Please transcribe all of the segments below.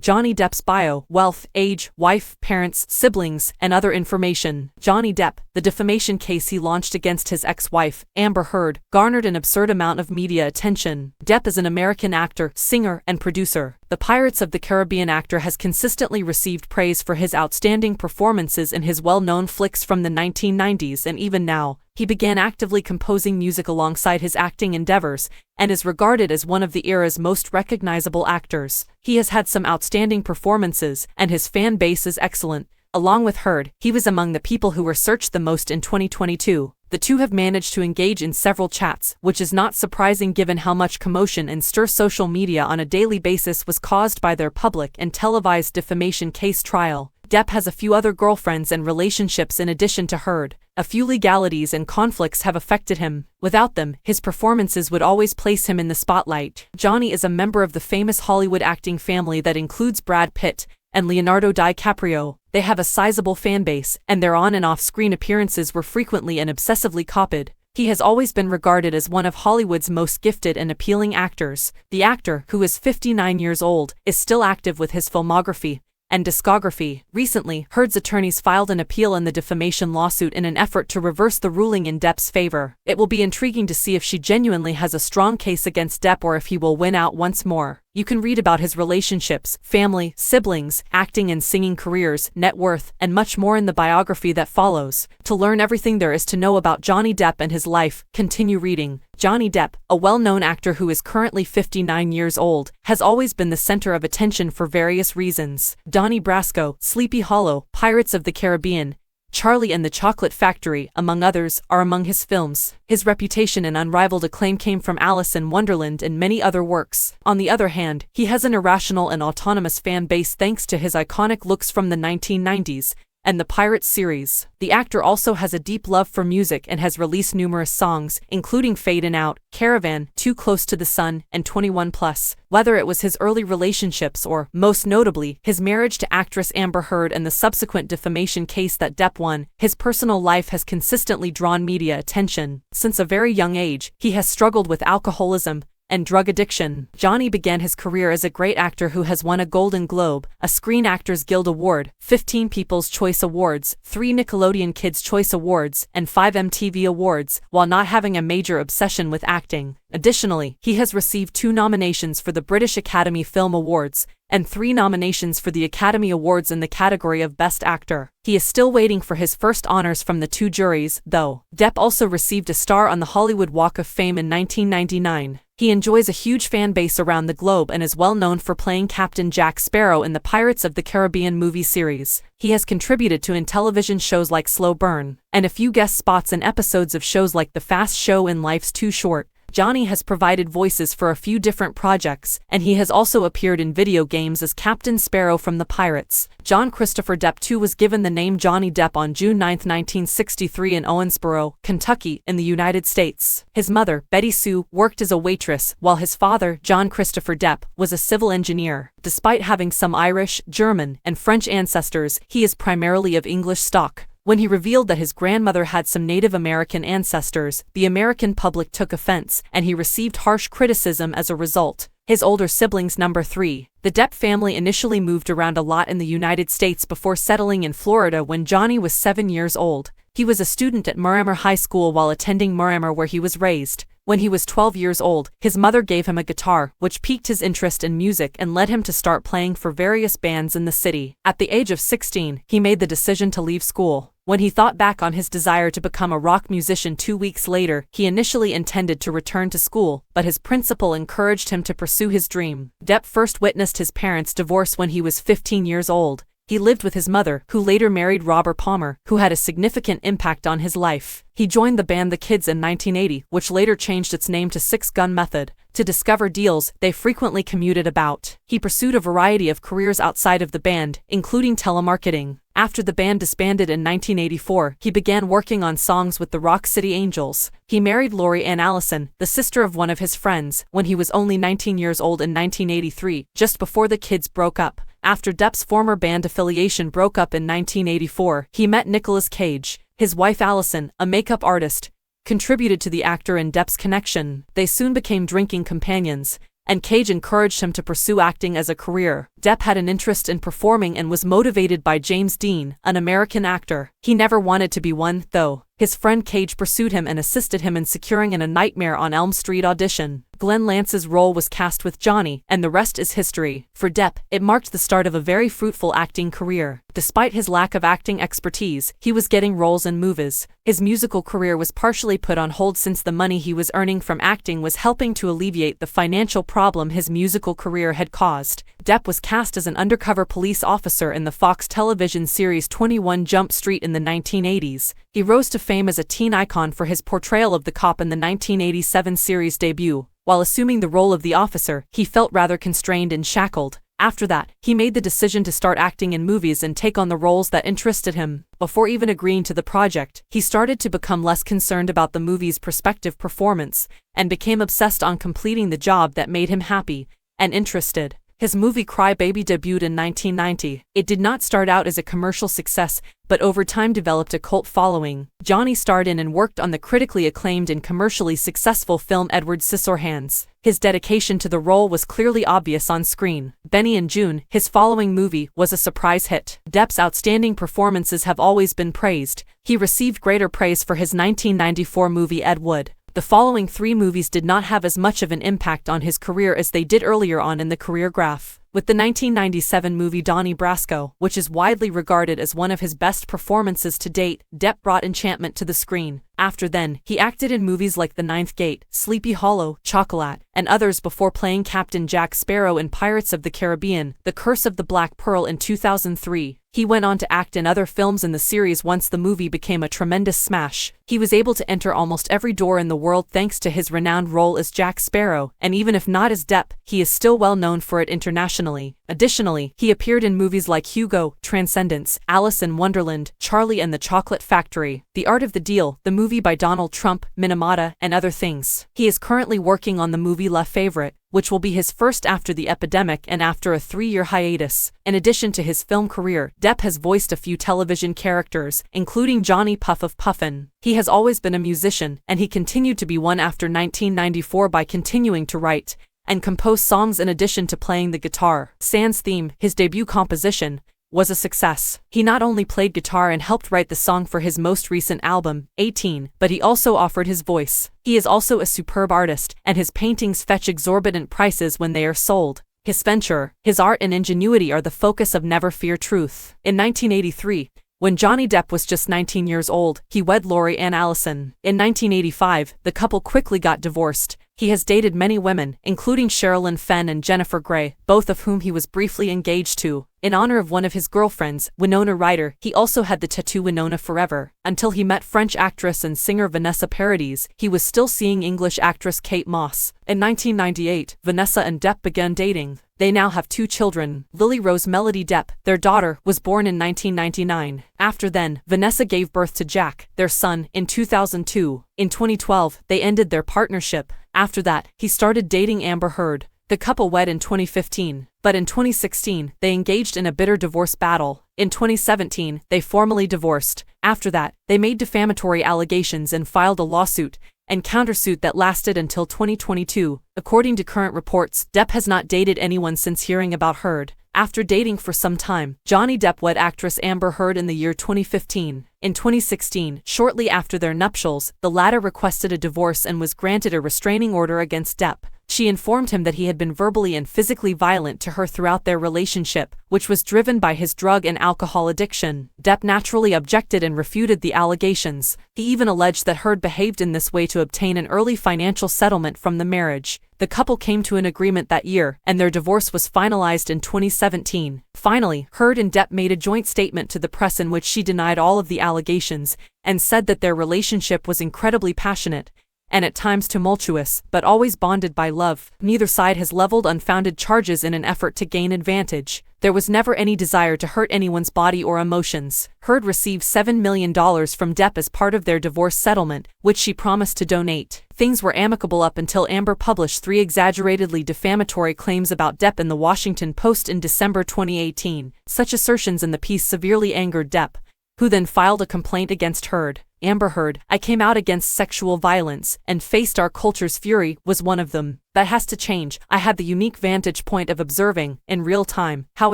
Johnny Depp's bio, wealth, age, wife, parents, siblings, and other information. Johnny Depp, the defamation case he launched against his ex-wife, Amber Heard, garnered an absurd amount of media attention. Depp is an American actor, singer, and producer. The Pirates of the Caribbean actor has consistently received praise for his outstanding performances in his well-known flicks from the 1990s, and even now, he began actively composing music alongside his acting endeavors, and is regarded as one of the era's most recognizable actors. He has had some outstanding performances, and his fan base is excellent. Along with Heard, he was among the people who were searched the most in 2022. The two have managed to engage in several chats, which is not surprising given how much commotion and stir social media on a daily basis was caused by their public and televised defamation case trial. Depp has a few other girlfriends and relationships in addition to Heard. A few legalities and conflicts have affected him. Without them, his performances would always place him in the spotlight. Johnny is a member of the famous Hollywood acting family that includes Brad Pitt and Leonardo DiCaprio. They have a sizable fan base, and their on- and off-screen appearances were frequently and obsessively copied. He has always been regarded as one of Hollywood's most gifted and appealing actors. The actor, who is 59 years old, is still active with his filmography and discography. Recently, Heard's attorneys filed an appeal in the defamation lawsuit in an effort to reverse the ruling in Depp's favor. It will be intriguing to see if she genuinely has a strong case against Depp or if he will win out once more. You can read about his relationships, family, siblings, acting and singing careers, net worth, and much more in the biography that follows. To learn everything there is to know about Johnny Depp and his life, continue reading. Johnny Depp, a well-known actor who is currently 59 years old, has always been the center of attention for various reasons. Donnie Brasco, Sleepy Hollow, Pirates of the Caribbean, Charlie and the Chocolate Factory, among others, are among his films. His reputation and unrivaled acclaim came from Alice in Wonderland and many other works. On the other hand, he has an irrational and autonomous fan base thanks to his iconic looks from the 1990s and the Pirates series. The actor also has a deep love for music and has released numerous songs, including Fadin' Out, Caravan, Too Close to the Sun, and 21 Plus. Whether it was his early relationships or, most notably, his marriage to actress Amber Heard and the subsequent defamation case that Depp won, his personal life has consistently drawn media attention. Since a very young age, he has struggled with alcoholism and drug addiction. Johnny began his career as a great actor who has won a Golden Globe, a Screen Actors Guild Award, 15 People's Choice Awards, 3 Nickelodeon Kids' Choice Awards, and 5 MTV Awards, while not having a major obsession with acting. Additionally, he has received 2 nominations for the British Academy Film Awards, and 3 nominations for the Academy Awards in the category of Best Actor. He is still waiting for his first honors from the 2 juries, though. Depp also received a star on the Hollywood Walk of Fame in 1999. He enjoys a huge fan base around the globe and is well known for playing Captain Jack Sparrow in the Pirates of the Caribbean movie series. He has contributed to television shows like Slow Burn, and a few guest spots in episodes of shows like The Fast Show and Life's Too Short. Johnny has provided voices for a few different projects, and he has also appeared in video games as Captain Sparrow from the Pirates. John Christopher Depp II was given the name Johnny Depp on June 9, 1963 in Owensboro, Kentucky, in the United States. His mother, Betty Sue, worked as a waitress, while his father, John Christopher Depp, was a civil engineer. Despite having some Irish, German, and French ancestors, he is primarily of English stock. When he revealed that his grandmother had some Native American ancestors, the American public took offense, and he received harsh criticism as a result. His older siblings number 3. The Depp family initially moved around a lot in the United States before settling in Florida when Johnny was 7 years old. He was a student at Murrimer High School while attending Murrimer, where he was raised. When he was 12 years old, his mother gave him a guitar, which piqued his interest in music and led him to start playing for various bands in the city. At the age of 16, he made the decision to leave school. When he thought back on his desire to become a rock musician 2 weeks later, he initially intended to return to school, but his principal encouraged him to pursue his dream. Depp first witnessed his parents' divorce when he was 15 years old. He lived with his mother, who later married Robert Palmer, who had a significant impact on his life. He joined the band The Kids in 1980, which later changed its name to Six Gun Method. To discover deals, they frequently commuted about. He pursued a variety of careers outside of the band, including telemarketing. After the band disbanded in 1984, he began working on songs with the Rock City Angels. He married Lori Ann Allison, the sister of one of his friends, when he was only 19 years old in 1983, just before the Kids broke up. After Depp's former band affiliation broke up in 1984, he met Nicolas Cage. His wife Allison, a makeup artist, contributed to the actor and Depp's connection. They soon became drinking companions, and Cage encouraged him to pursue acting as a career. Depp had an interest in performing and was motivated by James Dean, an American actor. He never wanted to be one, though. His friend Cage pursued him and assisted him in securing a Nightmare on Elm Street audition. Glenn Lance's role was cast with Johnny, and the rest is history. For Depp, it marked the start of a very fruitful acting career. Despite his lack of acting expertise, he was getting roles in movies. His musical career was partially put on hold since the money he was earning from acting was helping to alleviate the financial problem his musical career had caused. Depp was cast as an undercover police officer in the Fox television series 21 Jump Street in the 1980s. He rose to fame as a teen icon for his portrayal of the cop in the 1987 series debut. While assuming the role of the officer, he felt rather constrained and shackled. After that, he made the decision to start acting in movies and take on the roles that interested him. Before even agreeing to the project, he started to become less concerned about the movie's prospective performance, and became obsessed on completing the job that made him happy and interested. His movie Cry Baby debuted in 1990. It did not start out as a commercial success, but over time developed a cult following. Johnny starred in and worked on the critically acclaimed and commercially successful film Edward Scissorhands. His dedication to the role was clearly obvious on screen. Benny and June, his following movie, was a surprise hit. Depp's outstanding performances have always been praised. He received greater praise for his 1994 movie Ed Wood. The following three movies did not have as much of an impact on his career as they did earlier on in the career graph. With the 1997 movie Donnie Brasco, which is widely regarded as one of his best performances to date, Depp brought enchantment to the screen. After then, he acted in movies like The Ninth Gate, Sleepy Hollow, Chocolat, and others before playing Captain Jack Sparrow in Pirates of the Caribbean, The Curse of the Black Pearl in 2003. He went on to act in other films in the series once the movie became a tremendous smash. He was able to enter almost every door in the world thanks to his renowned role as Jack Sparrow, and even if not as Depp, he is still well known for it internationally. Additionally, he appeared in movies like Hugo, Transcendence, Alice in Wonderland, Charlie and the Chocolate Factory, The Art of the Deal, the movie by Donald Trump, Minamata, and other things. He is currently working on the movie La Favorite, which will be his first after the epidemic and after a 3-year hiatus. In addition to his film career, Depp has voiced a few television characters, including Johnny Puff of Puffin. He has always been a musician, and he continued to be one after 1994 by continuing to write and compose songs in addition to playing the guitar. Sans Theme, his debut composition, was a success. He not only played guitar and helped write the song for his most recent album, 18, but he also offered his voice. He is also a superb artist, and his paintings fetch exorbitant prices when they are sold. His venture, his art and ingenuity are the focus of Never Fear Truth. In 1983, when Johnny Depp was just 19 years old, he wed Laurie Ann Allison. In 1985, the couple quickly got divorced. He has dated many women, including Sherilyn Fenn and Jennifer Grey, both of whom he was briefly engaged to. In honor of one of his girlfriends, Winona Ryder, he also had the tattoo Winona Forever. Until he met French actress and singer Vanessa Paradis, he was still seeing English actress Kate Moss. In 1998, Vanessa and Depp began dating. They now have 2 children. Lily Rose Melody Depp, their daughter, was born in 1999. After then, Vanessa gave birth to Jack, their son, in 2002. In 2012, they ended their partnership. After that, he started dating Amber Heard. The couple wed in 2015, but in 2016, they engaged in a bitter divorce battle. In 2017, they formally divorced. After that, they made defamatory allegations and filed a lawsuit and countersuit that lasted until 2022. According to current reports, Depp has not dated anyone since hearing about Heard. After dating for some time, Johnny Depp wed actress Amber Heard in the year 2015. In 2016, shortly after their nuptials, the latter requested a divorce and was granted a restraining order against Depp. She informed him that he had been verbally and physically violent to her throughout their relationship, which was driven by his drug and alcohol addiction. Depp naturally objected and refuted the allegations. He even alleged that Heard behaved in this way to obtain an early financial settlement from the marriage. The couple came to an agreement that year, and their divorce was finalized in 2017. Finally, Heard and Depp made a joint statement to the press in which she denied all of the allegations and said that their relationship was incredibly passionate and at times tumultuous, but always bonded by love. Neither side has leveled unfounded charges in an effort to gain advantage. There was never any desire to hurt anyone's body or emotions. Heard received $7 million from Depp as part of their divorce settlement, which she promised to donate. Things were amicable up until Amber published 3 exaggeratedly defamatory claims about Depp in the Washington Post in December 2018. Such assertions in the piece severely angered Depp, who then filed a complaint against Heard. Amber Heard, I came out against sexual violence and faced our culture's fury, was one of them. That has to change. I had the unique vantage point of observing, in real time, how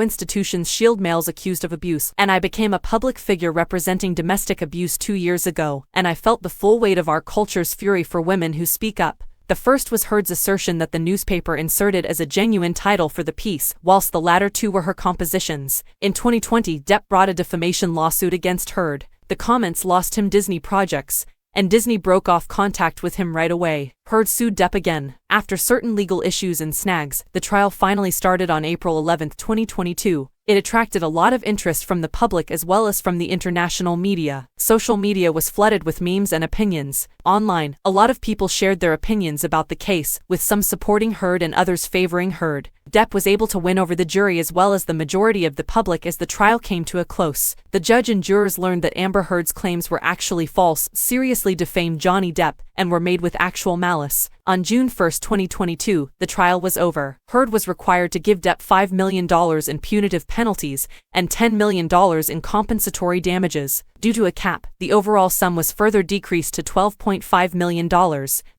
institutions shield males accused of abuse, and I became a public figure representing domestic abuse 2 years ago, and I felt the full weight of our culture's fury for women who speak up. The first was Heard's assertion that the newspaper inserted as a genuine title for the piece, whilst the latter two were her compositions. In 2020, Depp brought a defamation lawsuit against Heard. The comments lost him Disney projects, and Disney broke off contact with him right away. Heard sued Depp again. After certain legal issues and snags, the trial finally started on April 11, 2022. It attracted a lot of interest from the public as well as from the international media. Social media was flooded with memes and opinions. Online, a lot of people shared their opinions about the case, with some supporting Heard and others favoring Heard. Depp was able to win over the jury as well as the majority of the public as the trial came to a close. The judge and jurors learned that Amber Heard's claims were actually false, seriously defamed Johnny Depp, and were made with actual malice. On June 1, 2022, the trial was over. Heard was required to give Depp $5 million in punitive penalties and $10 million in compensatory damages. Due to a cap, the overall sum was further decreased to $12.5 million.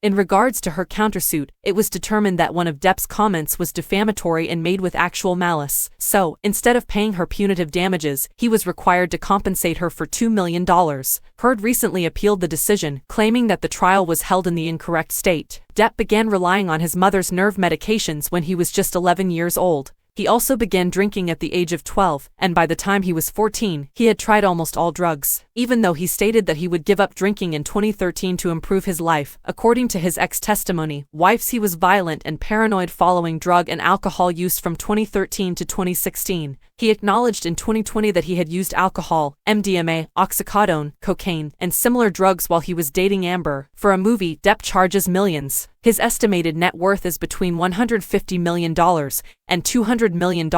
In regards to her countersuit, it was determined that one of Depp's comments was defamatory and made with actual malice. So, instead of paying her punitive damages, he was required to compensate her for $2 million. Heard recently appealed the decision, claiming that the trial was held in the incorrect state. Depp began relying on his mother's nerve medications when he was just 11 years old. He also began drinking at the age of 12, and by the time he was 14, he had tried almost all drugs. Even though he stated that he would give up drinking in 2013 to improve his life, according to his ex-testimony, wives, he was violent and paranoid following drug and alcohol use from 2013 to 2016. He acknowledged in 2020 that he had used alcohol, MDMA, oxycodone, cocaine, and similar drugs while he was dating Amber. For a movie, Depp charges millions. His estimated net worth is between $150 million and $200 million,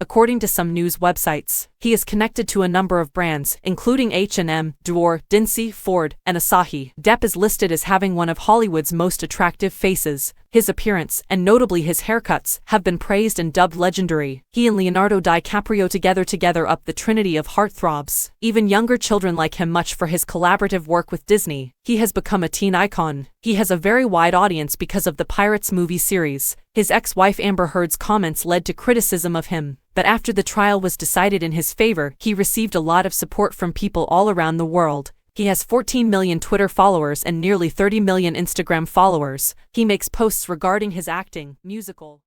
according to some news websites. He is connected to a number of brands, including H&M, Dior, Dincy, Ford, and Asahi. Depp is listed as having one of Hollywood's most attractive faces. His appearance, and notably his haircuts, have been praised and dubbed legendary. He and Leonardo DiCaprio together up the trinity of heartthrobs. Even younger children like him much for his collaborative work with Disney. He has become a teen icon. He has a very wide audience because of the Pirates movie series. His ex-wife Amber Heard's comments led to criticism of him, but after the trial was decided in his favor, he received a lot of support from people all around the world. He has 14 million Twitter followers and nearly 30 million Instagram followers. He makes posts regarding his acting, musical,